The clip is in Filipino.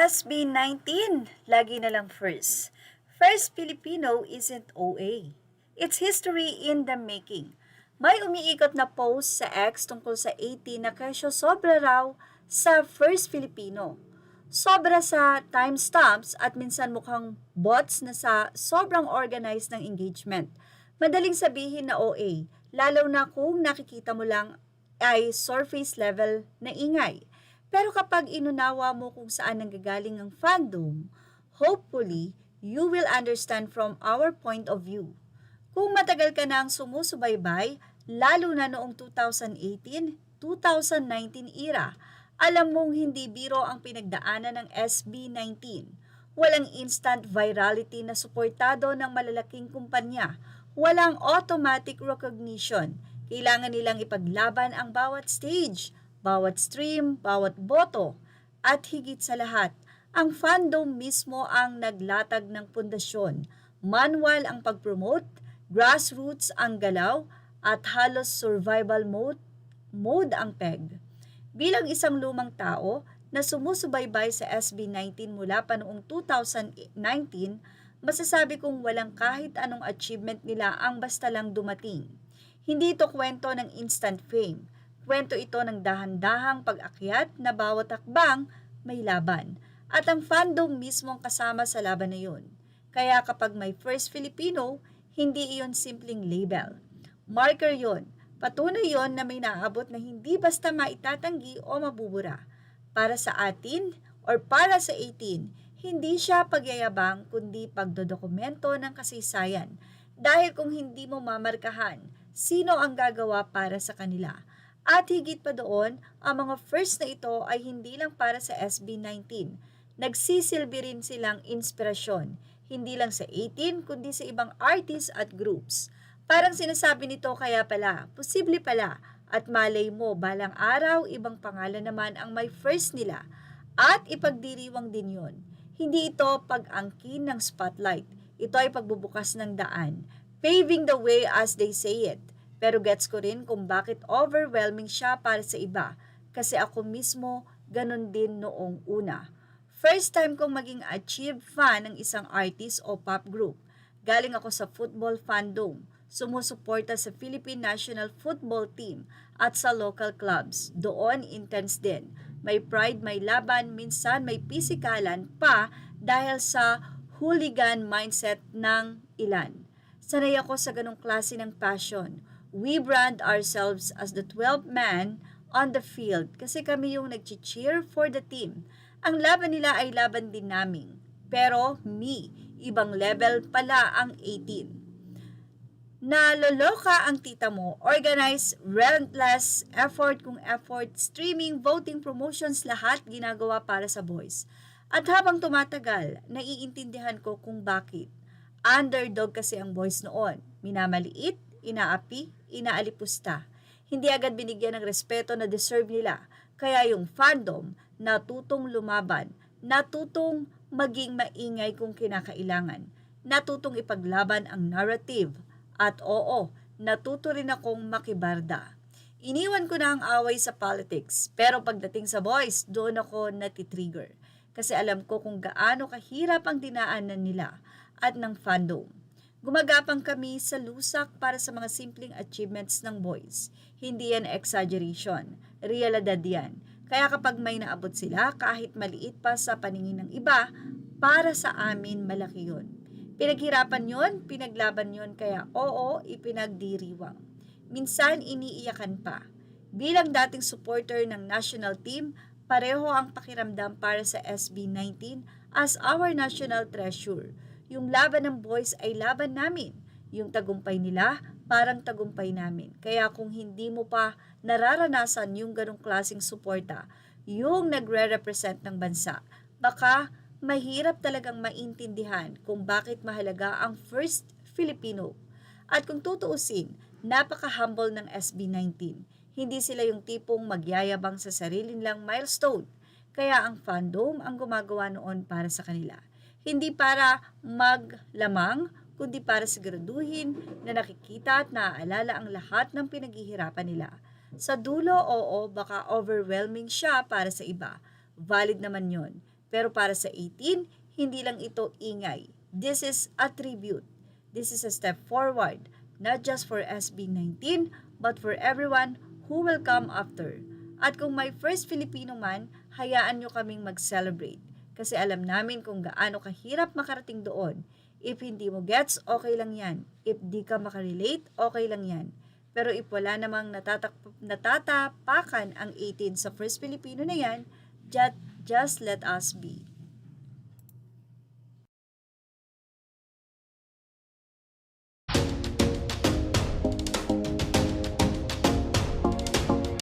SB19, lagi na lang first. First Filipino isn't OA. It's history in the making. May umiikot na post sa X tungkol sa 18 na kesyo sobra raw sa First Filipino. Sobra sa timestamps at minsan mukhang bots na sa sobrang organized ng engagement. Madaling sabihin na OA, lalo na kung nakikita mo lang ay surface level na ingay. Pero kapag inunawa mo kung saan nanggagaling ang fandom, hopefully, you will understand from our point of view. Kung matagal ka nang sumusubaybay, lalo na noong 2018, 2019 era, alam mong hindi biro ang pinagdaanan ng SB19. Walang instant virality na suportado ng malalaking kumpanya. Walang automatic recognition. Kailangan nilang ipaglaban ang bawat stage, bawat stream, bawat boto, at higit sa lahat, ang fandom mismo ang naglatag ng pundasyon. Manual ang pag-promote, grassroots ang galaw, at halos survival mode ang peg. Bilang isang lumang tao na sumusubaybay sa SB19 mula pa noong 2019, masasabi kong walang kahit anong achievement nila ang basta lang dumating. Hindi ito kwento ng instant fame. Kwento ito ng dahan-dahang pag-akyat na bawat hakbang may laban. At ang fandom mismo ang kasama sa laban na yun. Kaya kapag may First Filipino, hindi iyon simpleng label. Marker yon. Patunay yon na may naabot na hindi basta maitatanggi o mabubura. Para sa atin or para sa 18, hindi siya pagyayabang kundi pagdodokumento ng kasaysayan. Dahil kung hindi mo mamarkahan, sino ang gagawa para sa kanila? At higit pa doon, ang mga first na ito ay hindi lang para sa SB19. Nagsisilbi rin silang inspirasyon, hindi lang sa 18 kundi sa ibang artists at groups. Parang sinasabi nito kaya pala, posible pala, at malay mo balang araw ibang pangalan naman ang may first nila. At ipagdiriwang din yon. Hindi ito pag-angkin ng spotlight, ito ay pagbubukas ng daan, paving the way as they say it. Pero gets ko rin kung bakit overwhelming siya para sa iba. Kasi ako mismo, ganun din noong una. First time kong maging achieved fan ng isang artist o pop group. Galing ako sa football fandom. Sumusuporta sa Philippine National Football Team at sa local clubs. Doon, intense din. May pride, may laban, minsan may pisikalan pa dahil sa hooligan mindset ng ilan. Sanay ako sa ganong klase ng passion. We brand ourselves as the 12th man on the field kasi kami yung nag-cheer for the team. Ang laban nila ay laban din namin. Pero ibang level pala ang 18. Naloloka ang tita mo, organize, relentless, effort kung effort, streaming, voting, promotions, lahat ginagawa para sa boys. At habang tumatagal, naiintindihan ko kung bakit. Underdog kasi ang boys noon. Minamaliit, inaapi, inaalipusta. Hindi agad binigyan ng respeto na deserve nila. Kaya yung fandom, natutong lumaban, natutong maging maingay kung kinakailangan, natutong ipaglaban ang narrative, at oo, natuto rin akong makibarda. Iniwan ko na ang away sa politics, pero pagdating sa boys, doon ako natitrigger. Kasi alam ko kung gaano kahirap ang dinaanan nila at ng fandom. Gumagapang kami sa lusak para sa mga simpleng achievements ng boys. Hindi yan exaggeration. Realidad yan. Kaya kapag may naabot sila, kahit maliit pa sa paningin ng iba, para sa amin malaki yun. Pinaghirapan yon, pinaglaban yon, kaya oo, ipinagdiriwang. Minsan iniiyakan pa. Bilang dating supporter ng national team, pareho ang pakiramdam para sa SB19 as our national treasure. Yung laban ng boys ay laban namin. Yung tagumpay nila, parang tagumpay namin. Kaya kung hindi mo pa nararanasan yung ganong klaseng suporta, yung nagre-represent ng bansa, baka mahirap talagang maintindihan kung bakit mahalaga ang First Filipino. At kung tutuusin, napaka-humble ng SB19. Hindi sila yung tipong magyayabang sa sarili nilang milestone. Kaya ang fandom ang gumagawa noon para sa kanila. Hindi para maglamang, kundi para siguraduhin na nakikita at naaalala ang lahat ng pinaghihirapan nila. Sa dulo, oo, baka overwhelming siya para sa iba. Valid naman yon. Pero para sa 18, hindi lang ito ingay. This is a tribute. This is a step forward, not just for SB 19, but for everyone who will come after. At kung may first Filipino man, hayaan nyo kaming mag-celebrate. Kasi alam namin kung gaano kahirap makarating doon. If hindi mo gets, okay lang yan. If di ka makarelate, okay lang yan. Pero if wala namang natatapakan ang 18 sa first Filipino na yan, just let us be.